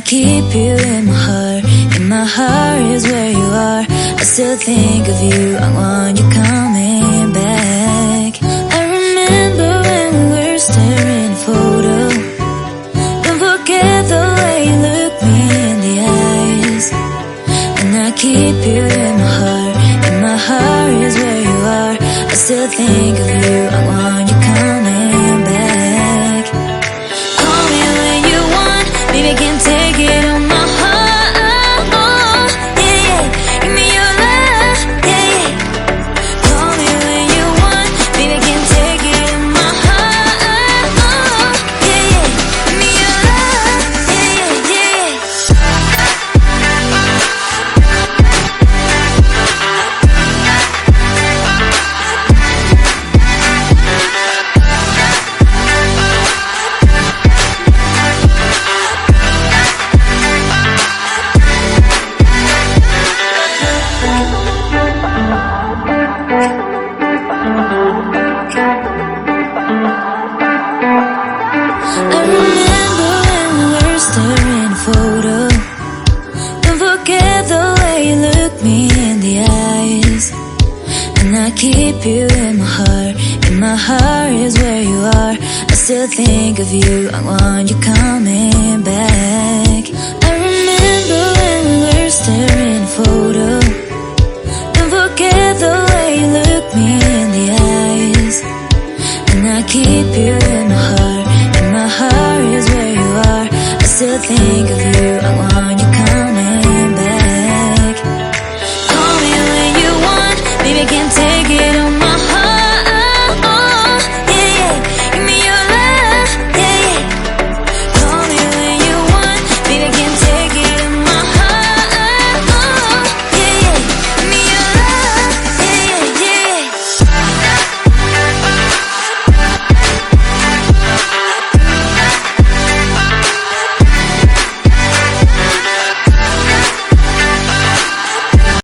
keep you in my heart. In my heart is where you are. I still think of you. I want you coming back. I remember when we were staring at a photo. Don't forget the way you look me in the eyes. And I keep you in my heart. In my heart is where you are. I still think of you. I want you coming back. Call me when you want. Baby, I can't take it on my heart. Yeah, yeah. Give me your love. Yeah, yeah. Call me when you want. Baby, I can't take it on my heart. Yeah, yeah. Give me your love. Yeah, yeah, yeah. I remember when we were staring at a photo. Don't forget the way you look me in the eyes. And I keep you in my heart. In my heart is where you are. I still think of you. I want you coming back. I remember when we were staring at a photo. Don't forget the way you look me in the eyes. And I keep you in my heart. In my heart is where you are. I still think of you. I want you coming back. Call me when you want. Baby, I can't take